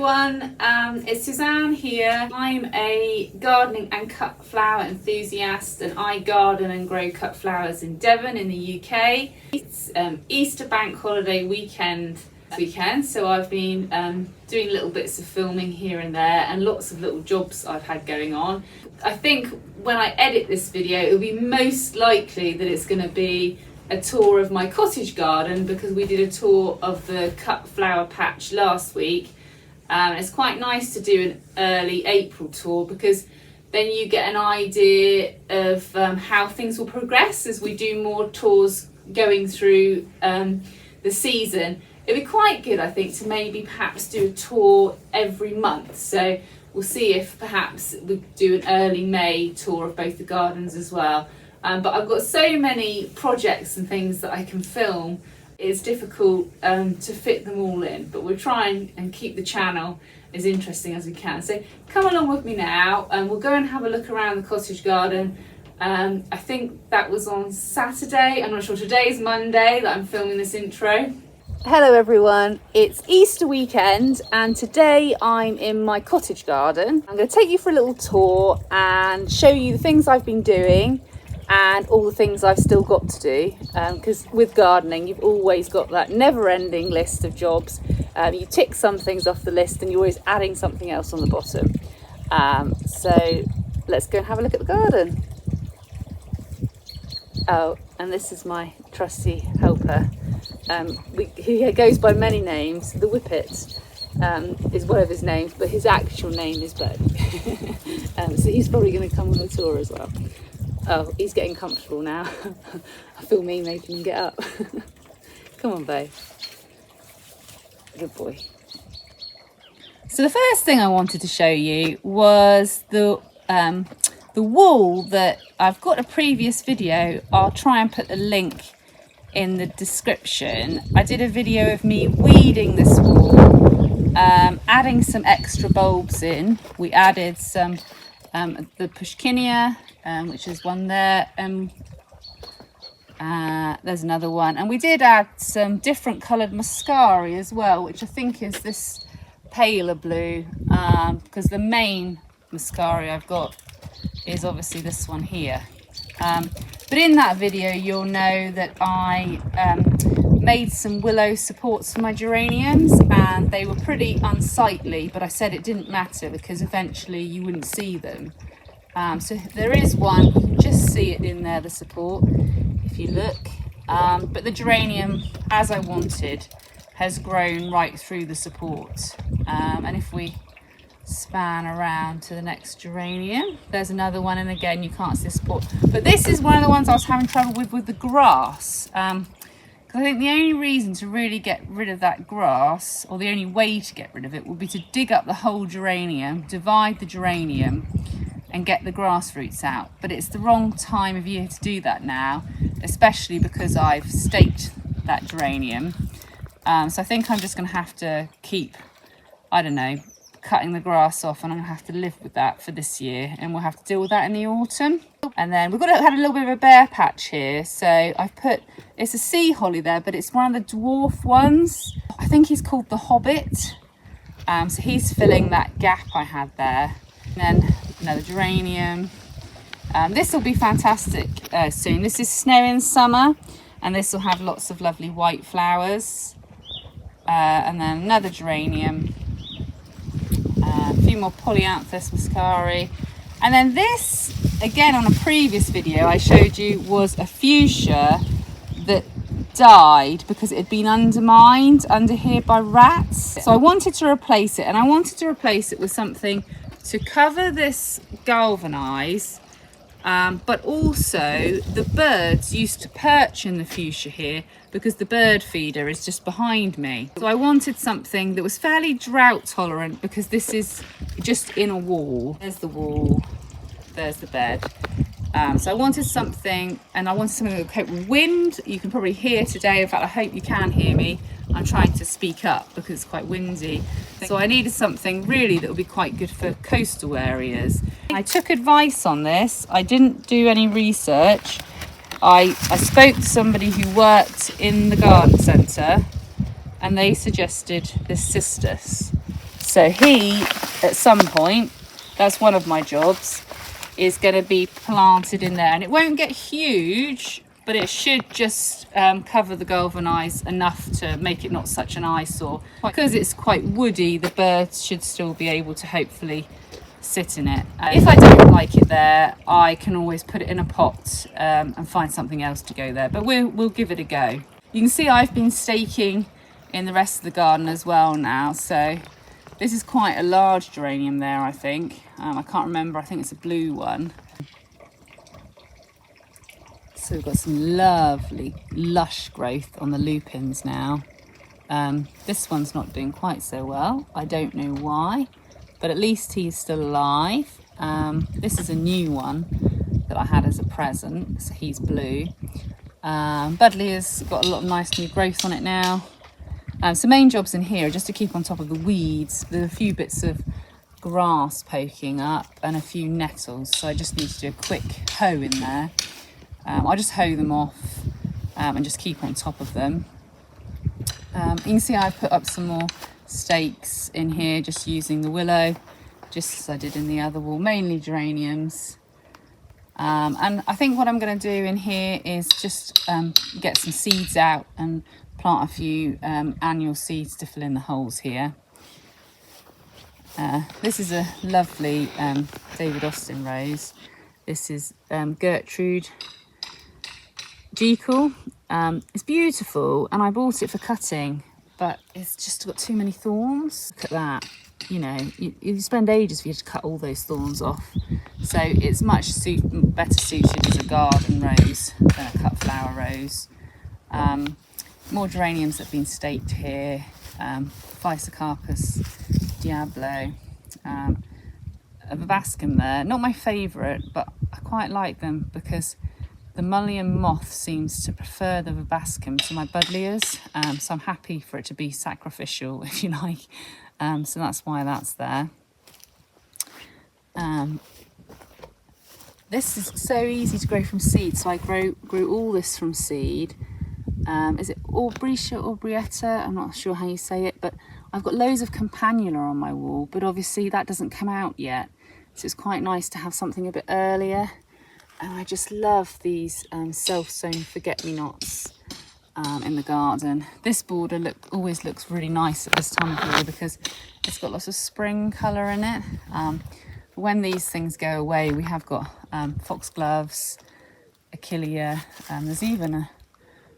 everyone, it's Suzanne here. I'm a gardening and cut flower enthusiast, and I garden and grow cut flowers in Devon in the UK. It's Easter bank holiday weekend, so I've been doing little bits of filming here and there and lots of little jobs I've had going on. I think when I edit this video it'll be most likely that it's going to be a tour of my cottage garden, because we did a tour of the cut flower patch last week. It's quite nice to do an early April tour, because then you get an idea of how things will progress as we do more tours going through the season. It'd be quite good, I think, to maybe perhaps do a tour every month. So we'll see if perhaps we do an early May tour of both the gardens as well. But I've got so many projects and things that I can film, it's difficult to fit them all in, but we'll try and keep the channel as interesting as we can. So come along with me now and we'll go and have a look around the cottage garden. I think that was on Saturday. I'm not sure, today's Monday that I'm filming this intro. Hello everyone, it's Easter weekend and today I'm in my cottage garden. I'm going to take you for a little tour and show you the things I've been doing and all the things I've still got to do, because with gardening you've always got that never-ending list of jobs. You tick some things off the list and you're always adding something else on the bottom. So let's go and have a look at the garden. Oh, and this is my trusty helper. He goes by many names. The Whippet is one of his names, but his actual name is Bo. So he's probably going to come on the tour as well. Oh, he's getting comfortable now. I feel me making him get up. Come on, Bo. Good boy. So the first thing I wanted to show you was the wall that I've got a previous video. I'll try and put the link in the description. I did a video of me weeding this wall, adding some extra bulbs in. We added some the pushkinia, which is one there, there's another one, and we did add some different coloured muscari as well, which I think is this paler blue, because the main muscari I've got is obviously this one here. But in that video you'll know that I made some willow supports for my geraniums, and they were pretty unsightly, but I said it didn't matter because eventually you wouldn't see them. So there is one, you can just see it in there, the support, if you look. But the geranium, as I wanted, has grown right through the support. And if we span around to the next geranium, there's another one, and again you can't see the support. But this is one of the ones I was having trouble with the grass. Because I think the only reason to really get rid of that grass, or the only way to get rid of it, would be to dig up the whole geranium, divide the geranium and get the grass roots out. But it's the wrong time of year to do that now, especially because I've staked that geranium. So I think I'm just going to have to keep, I don't know, cutting the grass off, and I'm going to have to live with that for this year, and we'll have to deal with that in the autumn. And then we've had a little bit of a bare patch here, so I've put, it's a sea holly there, but it's one of the dwarf ones. I think he's called the Hobbit. So he's filling that gap I had there. And then another geranium. This will be fantastic soon. This is Snow in Summer, and this will have lots of lovely white flowers. And then another geranium. A few more polyanthus muscari. And then this, again on a previous video I showed you, was a fuchsia that died because it had been undermined under here by rats. So I wanted to replace it, and I wanted to replace it with something to cover this galvanise, but also the birds used to perch in the fuchsia here because the bird feeder is just behind me. So I wanted something that was fairly drought tolerant, because this is just in a wall. There's the wall, there's the bed. So I wanted something, and I wanted something that would cope with wind. You can probably hear today, in fact I hope you can hear me, I'm trying to speak up because it's quite windy. So I needed something really that would be quite good for coastal areas. I took advice on this, I didn't do any research. I spoke to somebody who worked in the garden centre, and they suggested this cistus. So he, at some point, that's one of my jobs, is going to be planted in there. And it won't get huge, but it should just cover the galvanise enough to make it not such an eyesore. Because it's quite woody, the birds should still be able to hopefully sit in it. If I don't like it there, I can always put it in a pot and find something else to go there. But we'll give it a go. You can see I've been staking in the rest of the garden as well now. So this is quite a large geranium there, I think. I can't remember, I think it's a blue one. So we've got some lovely lush growth on the lupins now. This one's not doing quite so well. I don't know why, but at least he's still alive. This is a new one that I had as a present, so he's blue. Buddleia's got a lot of nice new growth on it now. So main jobs in here are just to keep on top of the weeds. There are a few bits of grass poking up and a few nettles, so I just need to do a quick hoe in there. I'll just hoe them off and just keep on top of them. You can see I've put up some more stakes in here just using the willow, just as I did in the other wall, mainly geraniums. And I think what I'm going to do in here is just get some seeds out and plant a few annual seeds to fill in the holes here. This is a lovely David Austin rose. This is Gertrude Jekyll. It's beautiful and I bought it for cutting, but it's just got too many thorns. Look at that. You know, you spend ages for you to cut all those thorns off. So it's much better suited as a garden rose than a cut flower rose. More geraniums that have been staked here. Physocarpus Diablo. A vivascum there. Not my favourite, but I quite like them because the mullein moth seems to prefer the vivascum to my buddleias. So I'm happy for it to be sacrificial, if you like. So that's why that's there. This is so easy to grow from seed. So I grew all this from seed. Is it Aubrietta? I'm not sure how you say it, but I've got loads of campanula on my wall, but obviously that doesn't come out yet. So it's quite nice to have something a bit earlier. And I just love these self-sown forget-me-nots in the garden. This border always looks really nice at this time of year because it's got lots of spring colour in it. When these things go away, we have got foxgloves, achillea, there's even a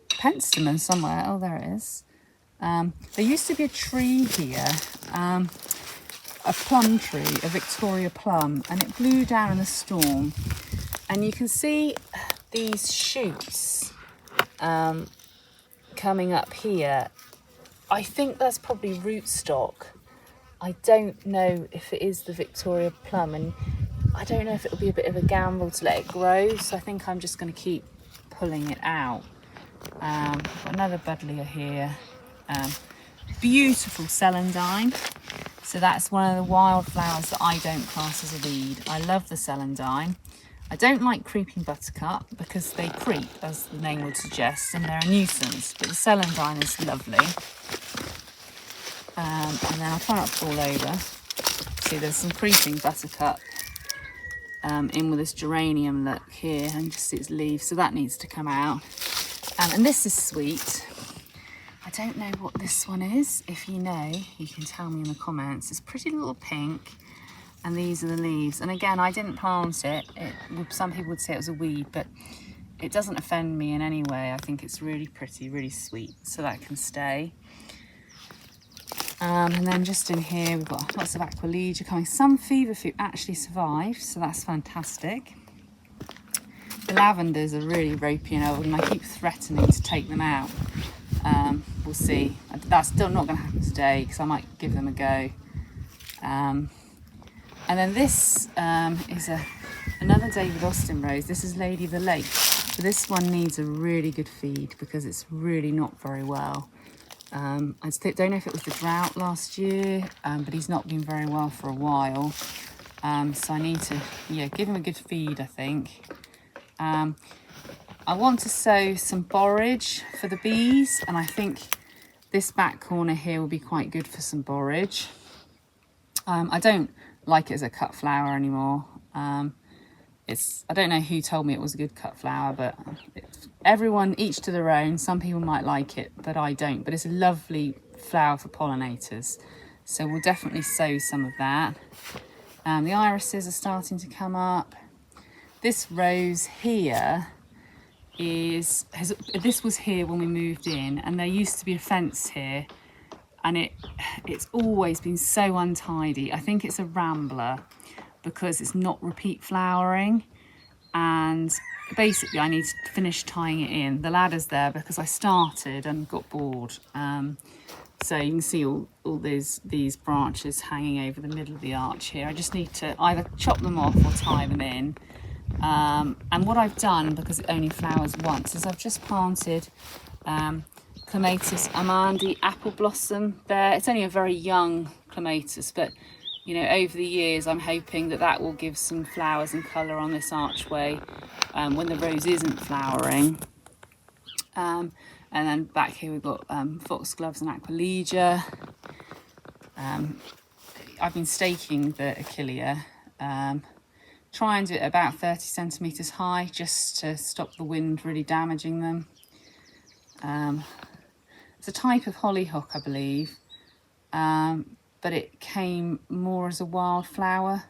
penstemon somewhere. Oh, there it is. There used to be a tree here, a plum tree, a Victoria plum, and it blew down in a storm. And you can see these shoots coming up here. I think that's probably rootstock. I don't know if it is the Victoria plum, and I don't know if it'll be a bit of a gamble to let it grow, so I think I'm just going to keep pulling it out. Got another buddleia here. Beautiful celandine. So that's one of the wildflowers that I don't class as a weed. I love the celandine. I don't like creeping buttercup because they creep, as the name would suggest, and they're a nuisance, but the celandine is lovely. And then I'll try not to fall over. See, there's some creeping buttercup in with this geranium look here, and just see its leaves, so that needs to come out. And this is sweet. I don't know what this one is. If you know, you can tell me in the comments. It's pretty little pink. And these are the leaves. And again, I didn't plant it. Some people would say it was a weed, but it doesn't offend me in any way. I think it's really pretty, really sweet. So that can stay. And then just in here, we've got lots of aquilegia coming. Some feverfew actually survived, so that's fantastic. The lavenders are really ropey and old, and I keep threatening to take them out. We'll see. That's still not going to happen today because I might give them a go. And then this is another David Austin rose. This is Lady of the Lake. So this one needs a really good feed because it's really not very well. I don't know if it was the drought last year, but he's not been very well for a while. So I need to give him a good feed, I think. I want to sow some borage for the bees, and I think this back corner here will be quite good for some borage. I don't like it as a cut flower anymore. I don't know who told me it was a good cut flower, but everyone, each to their own. Some people might like it, but I don't. But it's a lovely flower for pollinators. So we'll definitely sow some of that. The irises are starting to come up. This rose here this was here when we moved in, and there used to be a fence here, and it's always been so untidy. I think it's a rambler because it's not repeat flowering, and basically I need to finish tying it in. The ladder's there because I started and got bored. So you can see all these branches hanging over the middle of the arch here. I just need to either chop them off or tie them in. And what I've done, because it only flowers once, is I've just planted Clematis amandi apple blossom there. It's only a very young clematis, but you know, over the years I'm hoping that will give some flowers and colour on this archway when the rose isn't flowering. And then back here we've got foxgloves and aquilegia. I've been staking the achillea. Try and do it about 30 centimetres high, just to stop the wind really damaging them. It's a type of hollyhock, I believe, but it came more as a wildflower.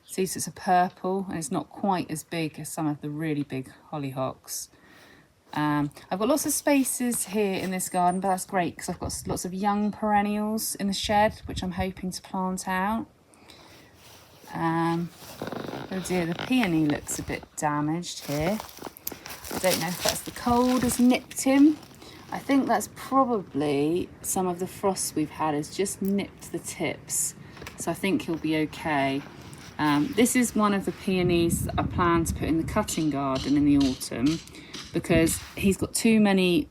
See, so it's a purple, and it's not quite as big as some of the really big hollyhocks. I've got lots of spaces here in this garden, but that's great because I've got lots of young perennials in the shed, which I'm hoping to plant out. Oh dear, the peony looks a bit damaged here. I don't know if that's the cold has nipped him. I think that's probably some of the frost we've had has just nipped the tips. So I think he'll be okay. This is one of the peonies that I plan to put in the cutting garden in the autumn, because he's got too many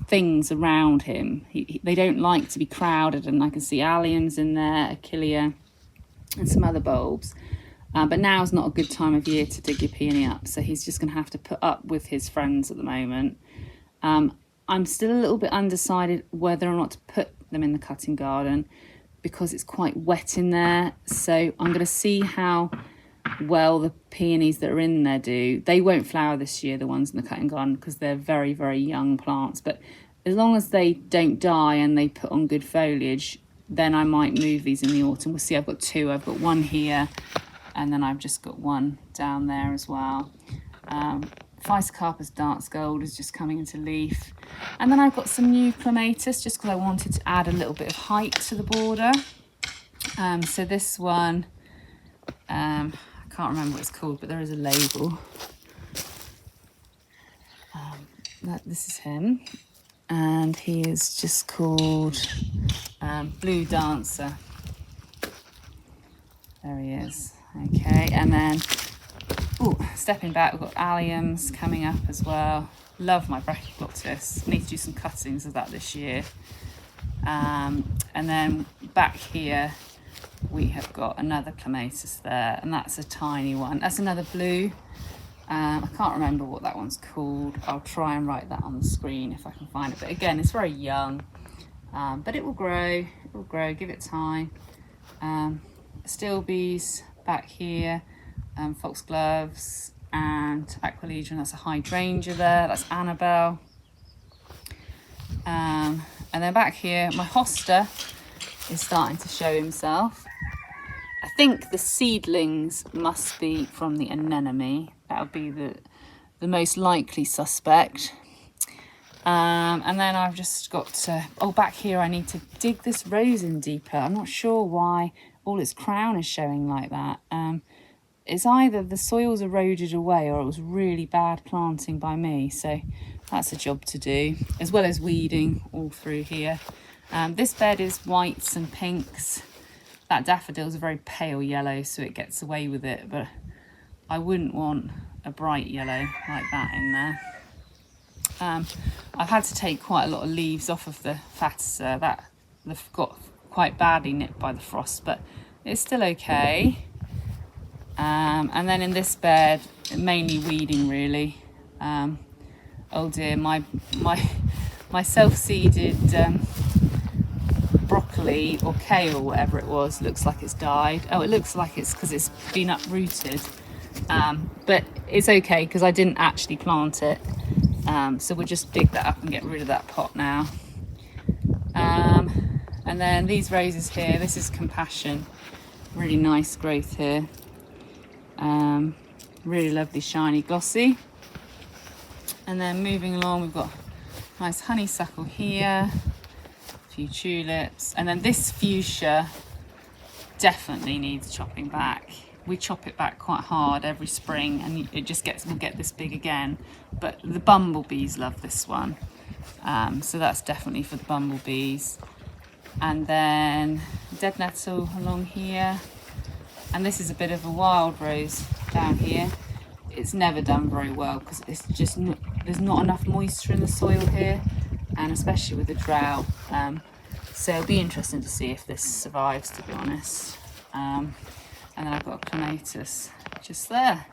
things around him. They don't like to be crowded, and I can see alliums in there, achillea, and some other bulbs. But now's not a good time of year to dig your peony up, so he's just going to have to put up with his friends at the moment. I'm still a little bit undecided whether or not to put them in the cutting garden because it's quite wet in there. So I'm going to see how well the peonies that are in there do. They won't flower this year, the ones in the cutting garden, because they're very, very young plants. But as long as they don't die and they put on good foliage, then I might move these in the autumn. We'll see. I've got two. I've got one here, and then I've just got one down there as well. Physocarpus dance gold is just coming into leaf. And then I've got some new clematis, just because I wanted to add a little bit of height to the border. So this one, I can't remember what it's called, but there is a label. This is him. And he is just called Blue Dancer. There he is. Okay, and then stepping back, we've got alliums coming up as well. Love my brachyglottis. Need to do some cuttings of that this year. And then back here we have got another clematis there, and that's a tiny one. That's another blue. I can't remember what that one's called. I'll try and write that on the screen if I can find it. But again, it's very young, but it will grow. It will grow. Give it time. Steel bees back here. Foxgloves and aquilegia, and that's a hydrangea there. That's Annabelle. And then back here, my hosta is starting to show himself. I think the seedlings must be from the anemone. That would be the most likely suspect. And then I've just got to, back here I need to dig this rose in deeper. I'm not sure why all its crown is showing like that. It's either the soil's eroded away or it was really bad planting by me. So that's a job to do, as well as weeding all through here. This bed is whites and pinks. That daffodil's a very pale yellow, so it gets away with it, but I wouldn't want a bright yellow like that in there. I've had to take quite a lot of leaves off of the fatticer. That they've got quite badly nipped by the frost, but it's still okay. And then in this bed, mainly weeding really. Oh dear, my self-seeded broccoli or kale, whatever it was, looks like it's died. Oh, it looks like it's because it's been uprooted. But it's okay because I didn't actually plant it. So we'll just dig that up and get rid of that pot now. And then these roses here, this is Compassion. Really nice growth here. Really lovely, shiny, glossy. And then moving along, we've got nice honeysuckle here, a few tulips, and then this fuchsia definitely needs chopping back. We chop it back quite hard every spring, and it just will get this big again. But the bumblebees love this one, so that's definitely for the bumblebees. And then dead nettle along here, and this is a bit of a wild rose down here. It's never done very well because it's just there's not enough moisture in the soil here, and especially with the drought. So it'll be interesting to see if this survives, to be honest. And then I've got a clematis just there.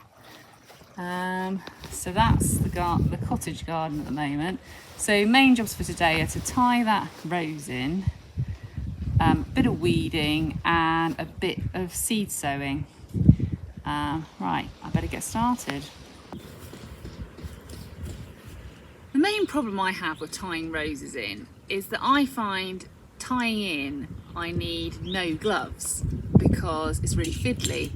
So that's the cottage garden at the moment. So main jobs for today are to tie that rose in, a bit of weeding and a bit of seed sowing. Right, I better get started. The main problem I have with tying roses in is that I find tying in I need no gloves because it's really fiddly,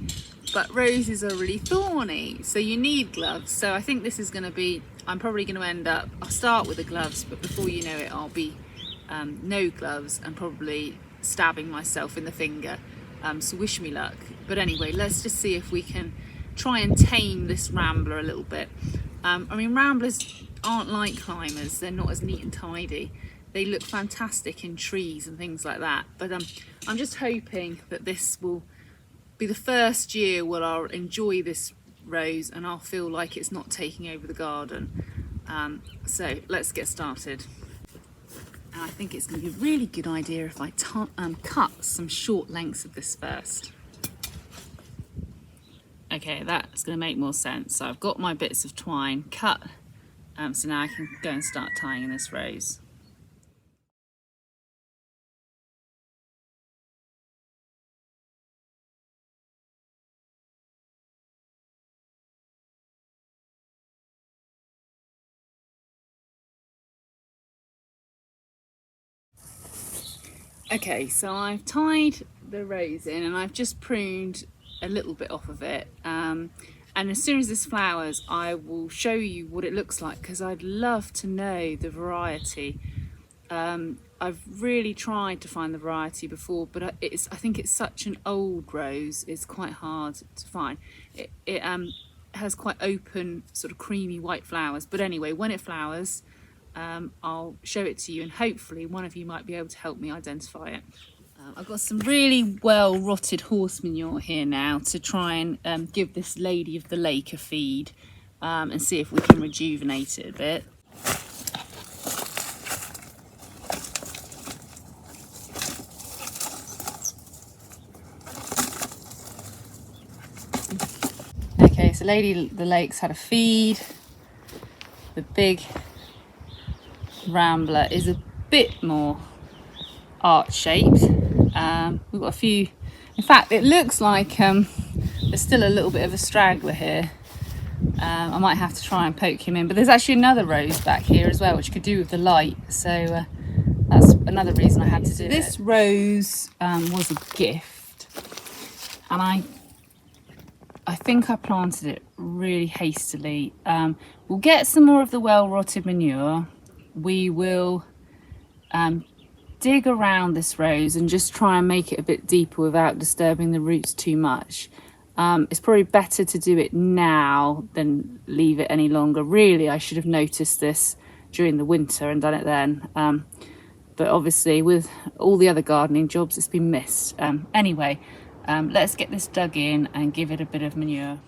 but roses are really thorny, so you need gloves. So I think this is going to be, I'm probably going to end up, I'll start with the gloves, but before you know it I'll be no gloves and probably stabbing myself in the finger. So wish me luck. But anyway, let's just see if we can try and tame this rambler a little bit. I mean, ramblers aren't like climbers, they're not as neat and tidy. They look fantastic in trees and things like that, but I'm just hoping that this will be the first year where I'll enjoy this rose and I'll feel like it's not taking over the garden. So let's get started. And I think it's going to be a really good idea if I cut some short lengths of this first. Okay, that's going to make more sense. So I've got my bits of twine cut, so now I can go and start tying in this rose. Okay, so I've tied the rose in and I've just pruned a little bit off of it. And as soon as this flowers, I will show you what it looks like because I'd love to know the variety. I've really tried to find the variety before, but I think it's such an old rose, it's quite hard to find. It has quite open, sort of creamy white flowers. But anyway, when it flowers, I'll show it to you and hopefully one of you might be able to help me identify it. I've got some really well rotted horse manure here now to try and give this lady of the lake a feed and see if we can rejuvenate it a bit. Okay, so Lady the Lake's had a feed. The big Rambler is a bit more arch-shaped. We've got a few, in fact it looks like there's still a little bit of a straggler here. I might have to try and poke him in, but there's actually another rose back here as well which could do with the light, so that's another reason I had to do it. This rose was a gift and I think I planted it really hastily. We'll get some more of the well-rotted manure. We will dig around this rose and just try and make it a bit deeper without disturbing the roots too much. It's probably better to do it now than leave it any longer. Really, I should have noticed this during the winter and done it then. But obviously with all the other gardening jobs, it's been missed. Anyway, let's get this dug in and give it a bit of manure.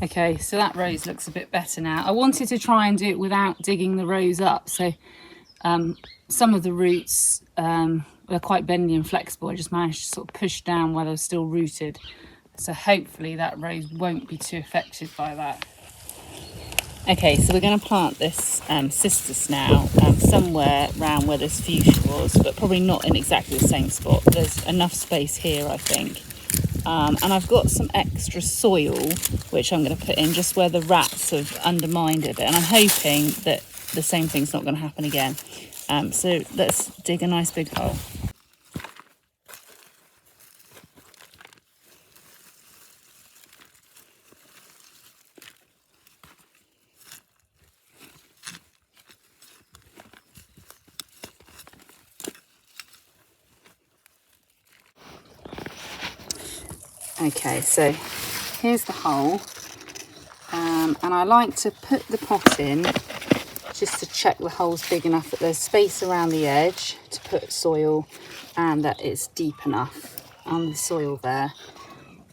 Okay, so that rose looks a bit better now. I wanted to try and do it without digging the rose up. So some of the roots are quite bendy and flexible. I just managed to sort of push down while they're still rooted. So hopefully that rose won't be too affected by that. Okay, so we're going to plant this cistus now somewhere around where this fuchsia was, but probably not in exactly the same spot. There's enough space here, I think. And I've got some extra soil, which I'm going to put in just where the rats have undermined it. And I'm hoping that the same thing's not going to happen again. So let's dig a nice big hole. Okay, so here's the hole, and I like to put the pot in just to check the hole's big enough that there's space around the edge to put soil and that it's deep enough on the soil there.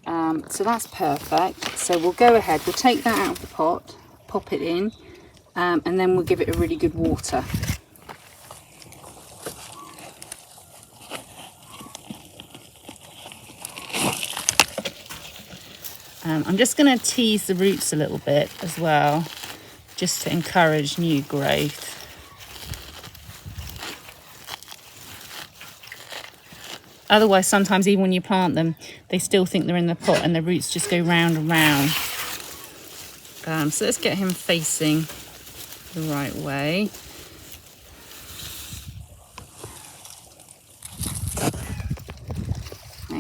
So that's perfect. So we'll go ahead, we'll take that out of the pot, pop it in, and then we'll give it a really good water. I'm just going to tease the roots a little bit as well, just to encourage new growth. Otherwise, sometimes even when you plant them, they still think they're in the pot and the roots just go round and round. So let's get him facing the right way.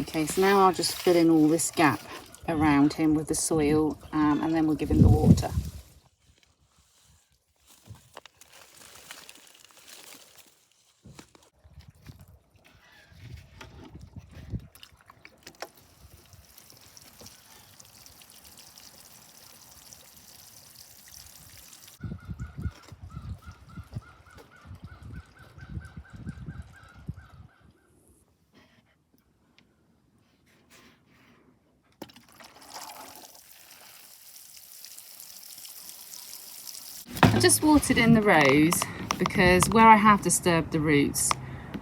Okay, so now I'll just fill in all this gap around him with the soil, and then we'll give him the water. I just watered in the rose because where I have disturbed the roots,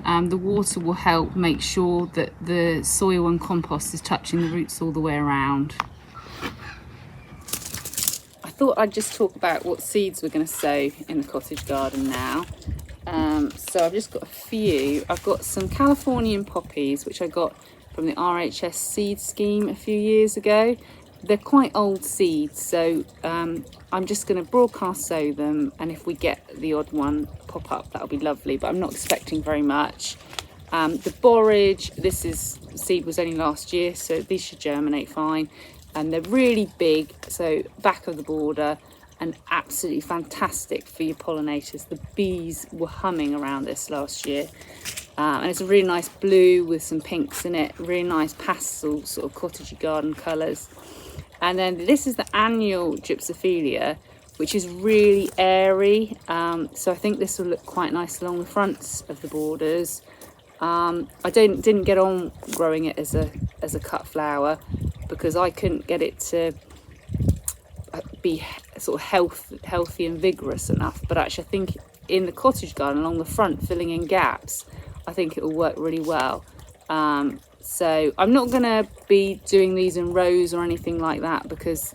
the water will help make sure that the soil and compost is touching the roots all the way around. I thought I'd just talk about what seeds we're going to sow in the cottage garden now. So I've just got a few. I've got some Californian poppies, which I got from the RHS seed scheme a few years ago. They're quite old seeds, so I'm just going to broadcast sow them, and if we get the odd one pop up, that'll be lovely, but I'm not expecting very much. The borage, seed was only last year, so these should germinate fine, and they're really big, so back of the border, and absolutely fantastic for your pollinators. The bees were humming around this last year. And it's a really nice blue with some pinks in it, really nice pastel sort of cottagey garden colours. And then this is the annual Gypsophilia, which is really airy. So I think this will look quite nice along the fronts of the borders. I didn't get on growing it as a cut flower because I couldn't get it to be sort of healthy and vigorous enough. But actually I think in the cottage garden along the front, filling in gaps, I think it will work really well. So I'm not going to be doing these in rows or anything like that, because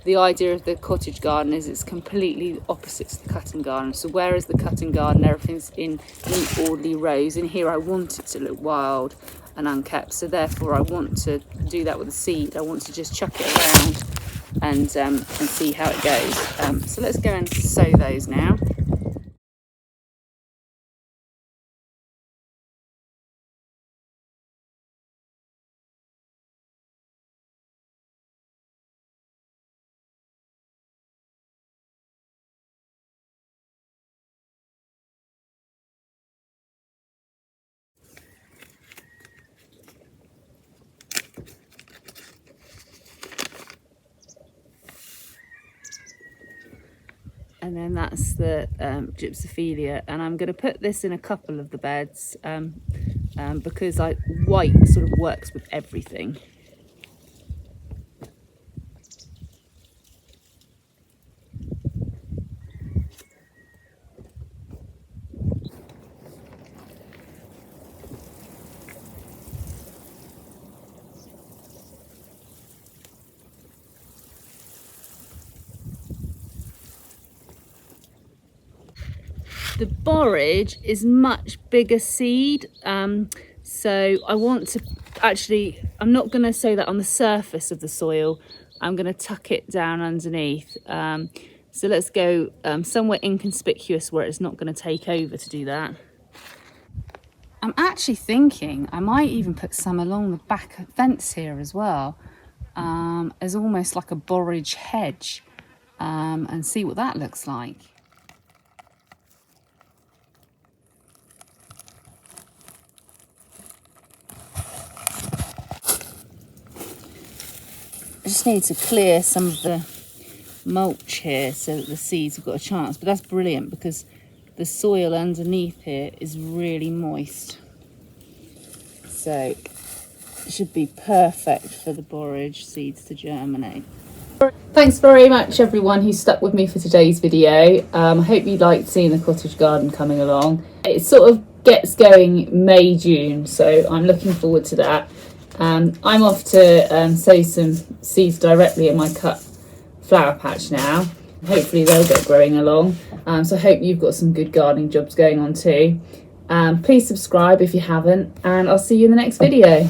the idea of the cottage garden is it's completely opposite to the cutting garden. So whereas the cutting garden, everything's in neat orderly rows, in here I want it to look wild and unkept. So therefore I want to do that with a seed. I want to just chuck it around and see how it goes. So let's go and sow those now. And then that's the Gypsophilia, and I'm going to put this in a couple of the beds because white sort of works with everything. The borage is much bigger seed, so I want to actually, I'm not going to sow that on the surface of the soil. I'm going to tuck it down underneath. So let's go somewhere inconspicuous where it's not going to take over to do that. I'm actually thinking I might even put some along the back fence here as well, as almost like a borage hedge, and see what that looks like. I just need to clear some of the mulch here so that the seeds have got a chance, but that's brilliant because the soil underneath here is really moist, so it should be perfect for the borage seeds to germinate. Thanks very much everyone who stuck with me for today's video. I hope you liked seeing the cottage garden coming along. It sort of gets going May, June, so I'm looking forward to that. I'm off to sow some seeds directly in my cut flower patch now. Hopefully they'll get growing along. So I hope you've got some good gardening jobs going on too. Please subscribe if you haven't, and I'll see you in the next video.